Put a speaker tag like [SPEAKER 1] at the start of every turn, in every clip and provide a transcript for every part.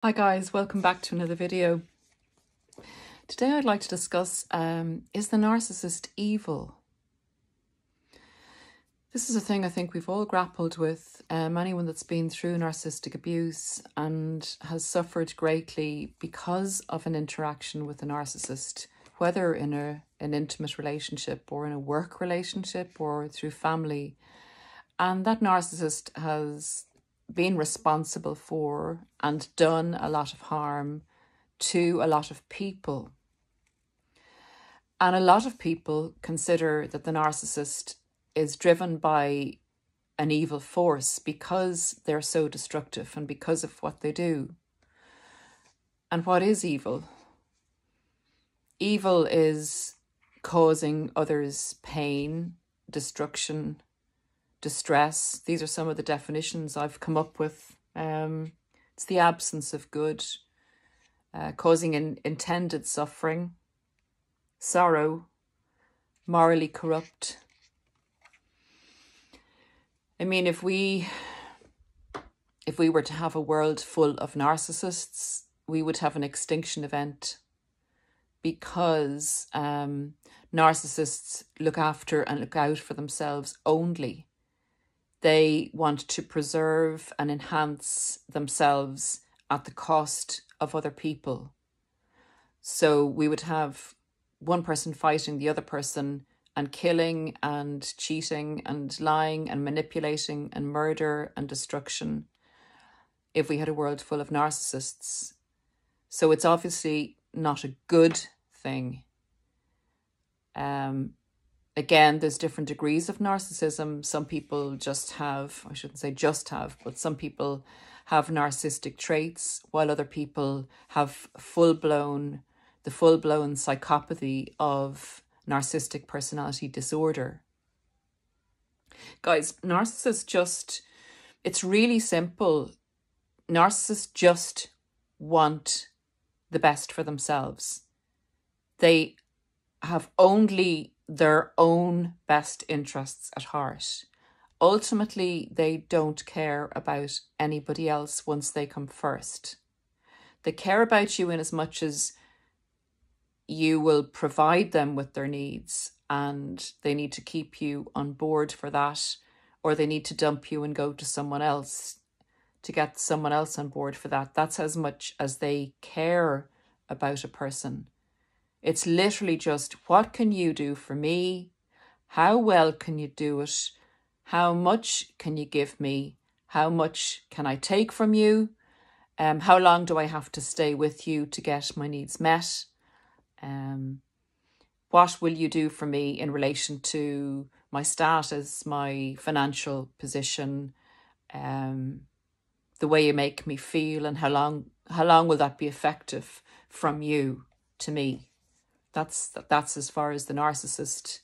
[SPEAKER 1] Hi guys, welcome back to another video. Today I'd like to discuss, is the narcissist evil? This is a thing I think we've all grappled with. Anyone that's been through narcissistic abuse and has suffered greatly because of an interaction with a narcissist, whether in an intimate relationship or in a work relationship or through family. And that narcissist has been responsible for and done a lot of harm to a lot of people. And a lot of people consider that the narcissist is driven by an evil force because they're so destructive and because of what they do. And what is evil? Evil is causing others pain, destruction, distress. These are some of the definitions I've come up with. It's the absence of good, causing intended suffering, sorrow, morally corrupt. I mean, if we were to have a world full of narcissists, we would have an extinction event, because narcissists look after and look out for themselves only. They want to preserve and enhance themselves at the cost of other people. So we would have one person fighting the other person and killing and cheating and lying and manipulating and murder and destruction if we had a world full of narcissists. So it's obviously not a good thing. Again, there's different degrees of narcissism. Some people just have, I shouldn't say just have, but some people have narcissistic traits, while other people have the full-blown psychopathy of narcissistic personality disorder. Guys, narcissists it's really simple. Narcissists just want the best for themselves. They have only their own best interests at heart. Ultimately, they don't care about anybody else once they come first. They care about you in as much as you will provide them with their needs, and they need to keep you on board for that, or they need to dump you and go to someone else to get someone else on board for that. That's as much as they care about a person. It's literally just, what can you do for me? How well can you do it? How much can you give me? How much can I take from you? How long do I have to stay with you to get my needs met? What will you do for me in relation to my status, my financial position, the way you make me feel, and how long will that be effective from you to me? That's as far as the narcissist,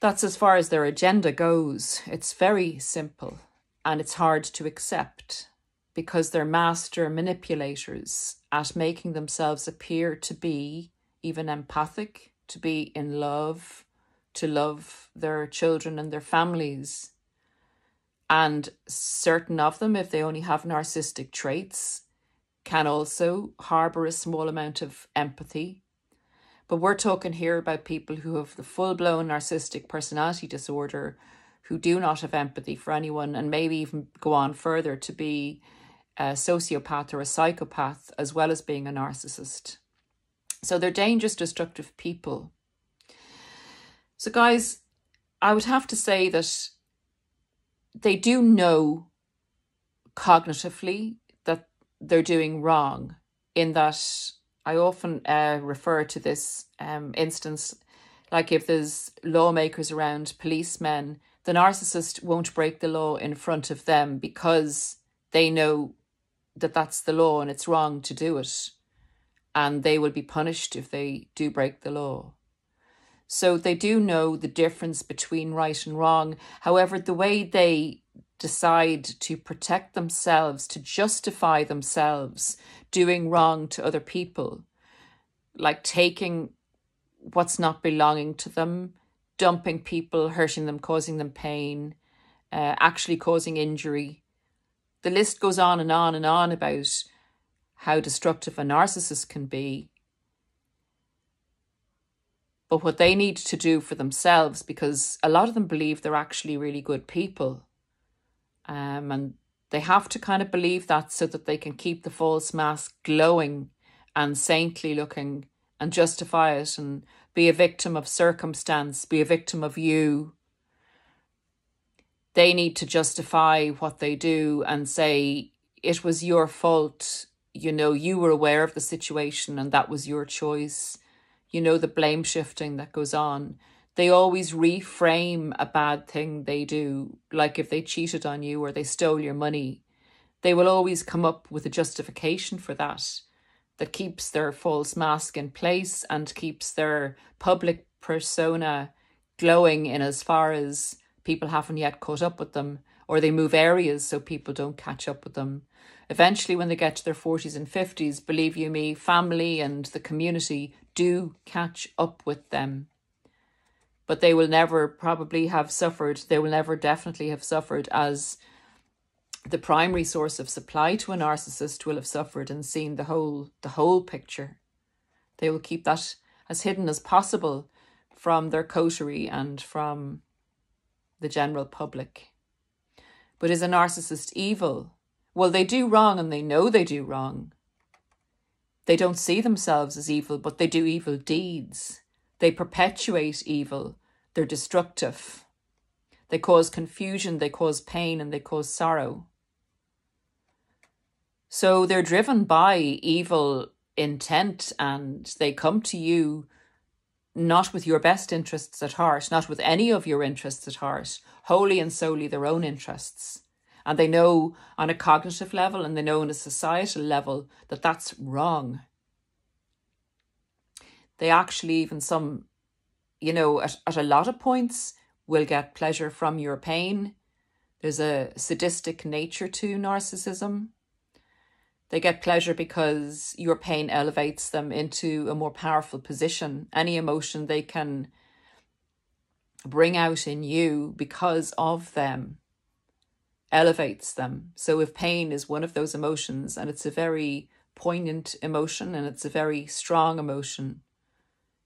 [SPEAKER 1] that's as far as their agenda goes. It's very simple, and it's hard to accept because they're master manipulators at making themselves appear to be even empathic, to be in love, to love their children and their families. And certain of them, if they only have narcissistic traits, can also harbour a small amount of empathy. But we're talking here about people who have the full-blown narcissistic personality disorder, who do not have empathy for anyone, and maybe even go on further to be a sociopath or a psychopath, as well as being a narcissist. So they're dangerous, destructive people. So guys, I would have to say that they do know cognitively that they're doing wrong, in that I often refer to this instance, like if there's lawmakers around, policemen, the narcissist won't break the law in front of them because they know that that's the law and it's wrong to do it, and they will be punished if they do break the law. So they do know the difference between right and wrong. However, the way they decide to protect themselves, to justify themselves doing wrong to other people, like taking what's not belonging to them, dumping people, hurting them, causing them pain, actually causing injury, the list goes on and on and on about how destructive a narcissist can be. But what they need to do for themselves, because a lot of them believe they're actually really good people, and they have to kind of believe that so that they can keep the false mask glowing and saintly looking and justify it and be a victim of circumstance, be a victim of you. They need to justify what they do and say, it was your fault. You know, you were aware of the situation and that was your choice. You know, the blame shifting that goes on. They always reframe a bad thing they do. Like if they cheated on you or they stole your money, they will always come up with a justification for that keeps their false mask in place and keeps their public persona glowing in as far as people haven't yet caught up with them, or they move areas so people don't catch up with them. Eventually, when they get to their 40s and 50s, believe you me, family and the community do catch up with them. But they will never probably have suffered, they will never definitely have suffered as the primary source of supply to a narcissist will have suffered and seen the whole picture. They will keep that as hidden as possible from their coterie and from the general public. But is a narcissist evil? Well, they do wrong and they know they do wrong. They don't see themselves as evil, but they do evil deeds. They perpetuate evil. They're destructive. They cause confusion, they cause pain, and they cause sorrow. So they're driven by evil intent, and they come to you not with your best interests at heart, not with any of your interests at heart, wholly and solely their own interests. And they know on a cognitive level and they know on a societal level that that's wrong. They actually, even some, you know, at a lot of points will get pleasure from your pain. There's a sadistic nature to narcissism. They get pleasure because your pain elevates them into a more powerful position. Any emotion they can bring out in you because of them elevates them. So if pain is one of those emotions, and it's a very poignant emotion and it's a very strong emotion,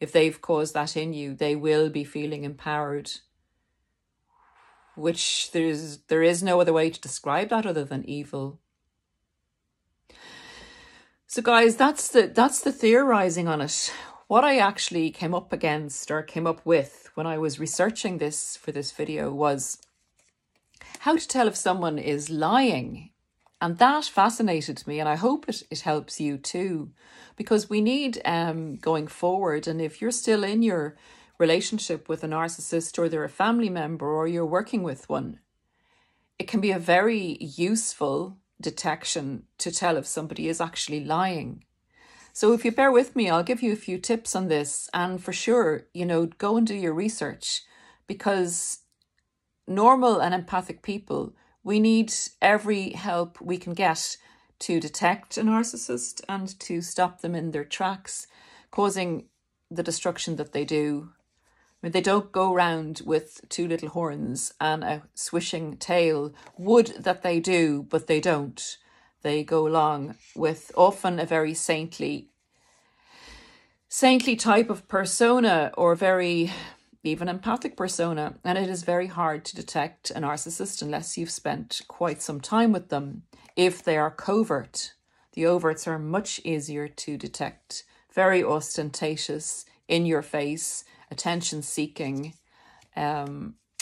[SPEAKER 1] if they've caused that in you, they will be feeling empowered, which there is no other way to describe that other than evil. So guys, that's the theorizing on it. What I actually came up against or came up with when I was researching this for this video was how to tell if someone is lying. And that fascinated me, and I hope it helps you too, because we need going forward. And if you're still in your relationship with a narcissist, or they're a family member, or you're working with one, it can be a very useful detection to tell if somebody is actually lying. So if you bear with me, I'll give you a few tips on this, and for sure, you know, go and do your research, because normal and empathic people, we need every help we can get to detect a narcissist and to stop them in their tracks, causing the destruction that they do. I mean, they don't go around with two little horns and a swishing tail. Would that they do, but they don't. They go along with often a very saintly type of persona, or very even empathic persona. And it is very hard to detect a narcissist unless you've spent quite some time with them. If they are covert, the overts are much easier to detect. Very ostentatious, in your face, attention-seeking,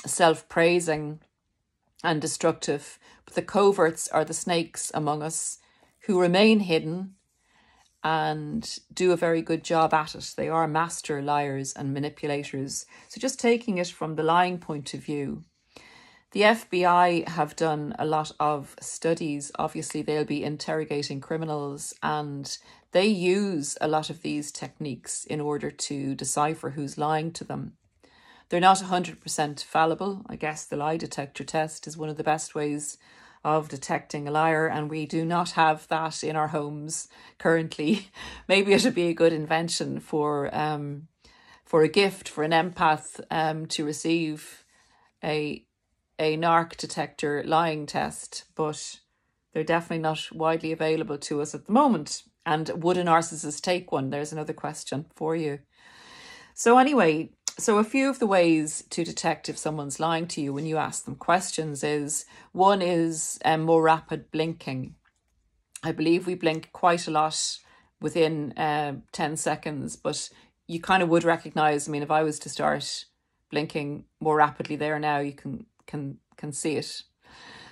[SPEAKER 1] self-praising and destructive. But the coverts are the snakes among us who remain hidden and do a very good job at it. They are master liars and manipulators. So just taking it from the lying point of view, the FBI have done a lot of studies. Obviously, they'll be interrogating criminals, and they use a lot of these techniques in order to decipher who's lying to them. They're not 100% fallible. I guess the lie detector test is one of the best ways of detecting a liar, and we do not have that in our homes currently. Maybe it would be a good invention for a gift for an empath to receive a narc detector lying test, but They're definitely not widely available to us at the moment. And would a narcissist take one? There's another question for you. So anyway, so a few of the ways to detect if someone's lying to you when you ask them questions is, one is more rapid blinking. I believe we blink quite a lot within 10 seconds, but you kind of would recognize, I mean, if I was to start blinking more rapidly there now, you can see it.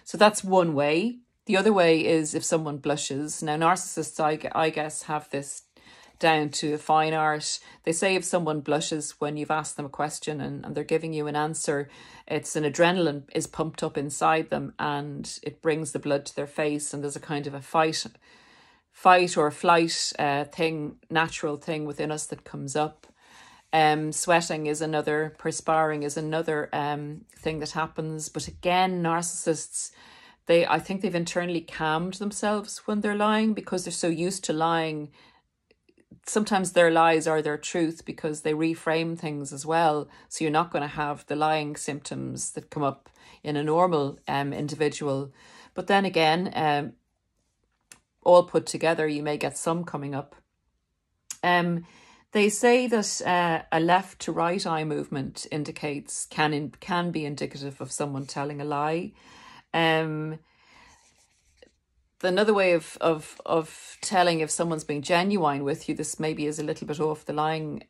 [SPEAKER 1] So that's one way. The other way is if someone blushes. Now, narcissists, I guess, have this down to a fine art. They say if someone blushes when you've asked them a question and they're giving you an answer, it's an adrenaline is pumped up inside them and it brings the blood to their face, and there's a kind of a fight or flight thing, natural thing within us that comes up. Sweating is another, perspiring is another thing that happens. But again, narcissists, I think they've internally calmed themselves when they're lying because they're so used to lying. Sometimes their lies are their truth because they reframe things as well. So you're not going to have the lying symptoms that come up in a normal individual. But then again, all put together, you may get some coming up. They say that a left to right eye movement can be indicative of someone telling a lie. Another way of telling if someone's being genuine with you, this maybe is a little bit off the lying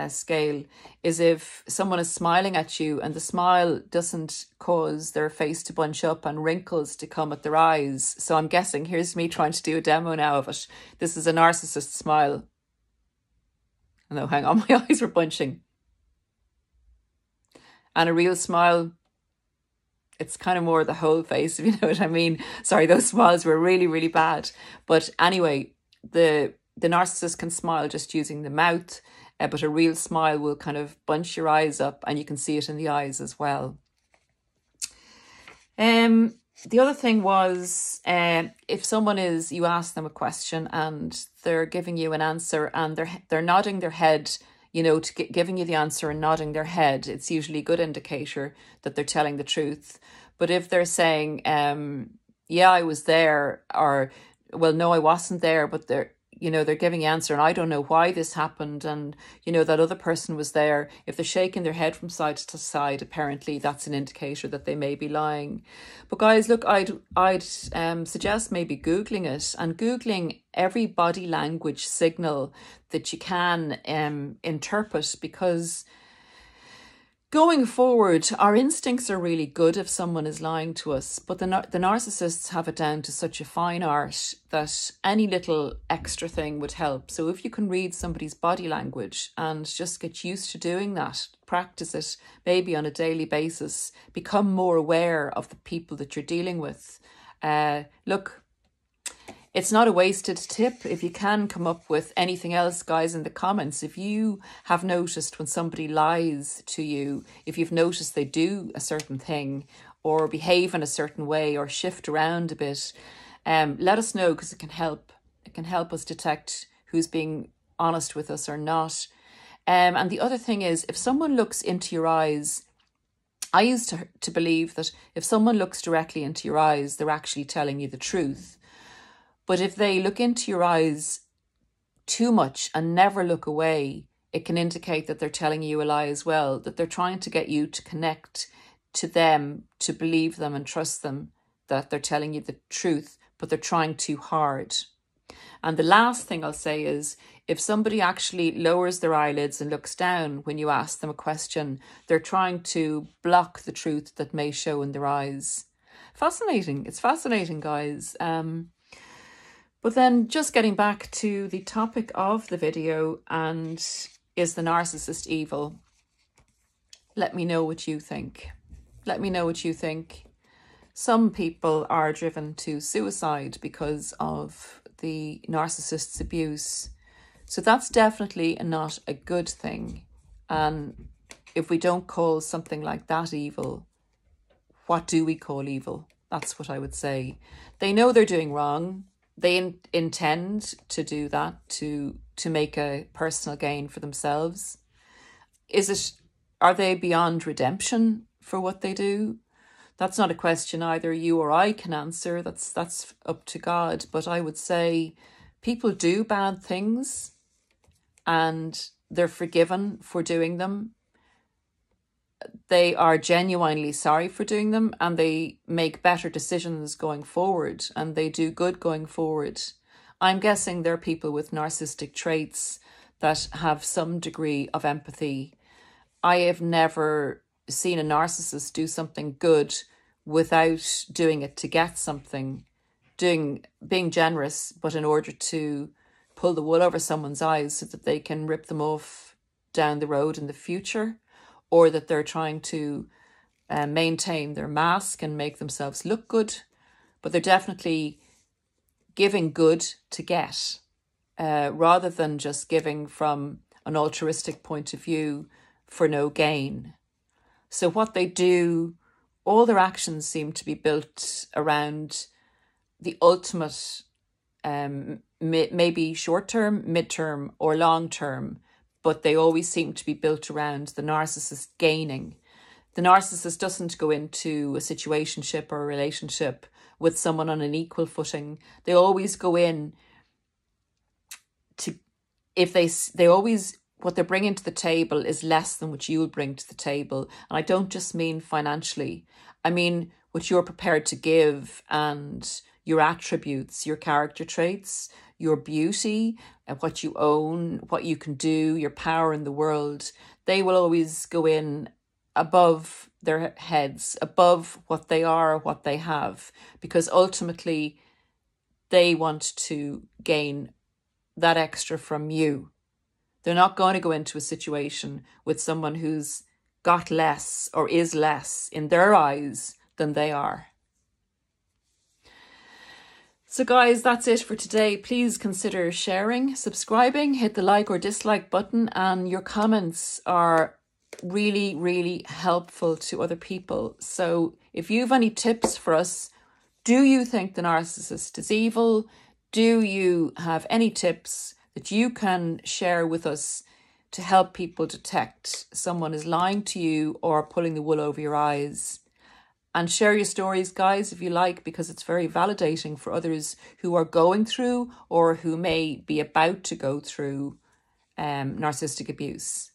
[SPEAKER 1] scale, is if someone is smiling at you and the smile doesn't cause their face to bunch up and wrinkles to come at their eyes. So I'm guessing, here's me trying to do a demo now of it. This is a narcissist smile. No, hang on, my eyes were bunching. And a real smile, it's kind of more the whole face, if you know what I mean. Sorry, those smiles were really, really bad. But anyway, the narcissist can smile just using the mouth, but a real smile will kind of bunch your eyes up and you can see it in the eyes as well. The other thing was, if someone you ask them a question and they're giving you an answer and they're nodding their head, you know, giving you the answer and nodding their head, it's usually a good indicator that they're telling the truth. But if they're saying, yeah, I was there, or, well, no, I wasn't there, but they're giving the answer and I don't know why this happened, and, you know, that other person was there. If they're shaking their head from side to side, apparently that's an indicator that they may be lying. But guys, look, I'd suggest maybe Googling it and Googling every body language signal that you can interpret, because going forward, our instincts are really good if someone is lying to us, but the narcissists have it down to such a fine art that any little extra thing would help. So if you can read somebody's body language and just get used to doing that, practice it maybe on a daily basis, become more aware of the people that you're dealing with. Look, it's not a wasted tip. If you can come up with anything else, guys, in the comments, if you have noticed when somebody lies to you, if you've noticed they do a certain thing or behave in a certain way or shift around a bit, let us know, because it can help. It can help us detect who's being honest with us or not. And the other thing is, if someone looks into your eyes, I used to believe that if someone looks directly into your eyes, they're actually telling you the truth. But if they look into your eyes too much and never look away, it can indicate that they're telling you a lie as well, that they're trying to get you to connect to them, to believe them and trust them, that they're telling you the truth, but they're trying too hard. And the last thing I'll say is, if somebody actually lowers their eyelids and looks down when you ask them a question, they're trying to block the truth that may show in their eyes. Fascinating. It's fascinating, guys. But then just getting back to the topic of the video, and is the narcissist evil? Let me know what you think. Let me know what you think. Some people are driven to suicide because of the narcissist's abuse. So that's definitely not a good thing. And if we don't call something like that evil, what do we call evil? That's what I would say. They know they're doing wrong. They intend to do that to make a personal gain for themselves. Are they beyond redemption for what they do? That's not a question either you or I can answer. That's up to God. But I would say people do bad things and they're forgiven for doing them. They are genuinely sorry for doing them, and they make better decisions going forward, and they do good going forward. I'm guessing there are people with narcissistic traits that have some degree of empathy. I have never seen a narcissist do something good without doing it to get something, being generous, but in order to pull the wool over someone's eyes so that they can rip them off down the road in the future, or that they're trying to maintain their mask and make themselves look good. But they're definitely giving good to get, rather than just giving from an altruistic point of view for no gain. So what they do, all their actions seem to be built around the ultimate, maybe short-term, mid-term or long-term, but they always seem to be built around the narcissist gaining. The narcissist doesn't go into a situationship or a relationship with someone on an equal footing. They always go in to, what they're bringing to the table is less than what you'll bring to the table. And I don't just mean financially. I mean what you're prepared to give, and your attributes, your character traits, your beauty, and what you own, what you can do, your power in the world. They will always go in above their heads, above what they are, what they have, because ultimately they want to gain that extra from you. They're not going to go into a situation with someone who's got less or is less in their eyes than they are. So guys, that's it for today. Please consider sharing, subscribing, hit the like or dislike button, and your comments are really, really helpful to other people. So if you have any tips for us, do you think the narcissist is evil? Do you have any tips that you can share with us to help people detect someone is lying to you or pulling the wool over your eyes? And share your stories, guys, if you like, because it's very validating for others who are going through or who may be about to go through narcissistic abuse.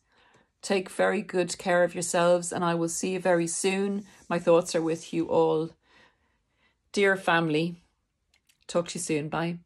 [SPEAKER 1] Take very good care of yourselves, and I will see you very soon. My thoughts are with you all. Dear family, talk to you soon. Bye.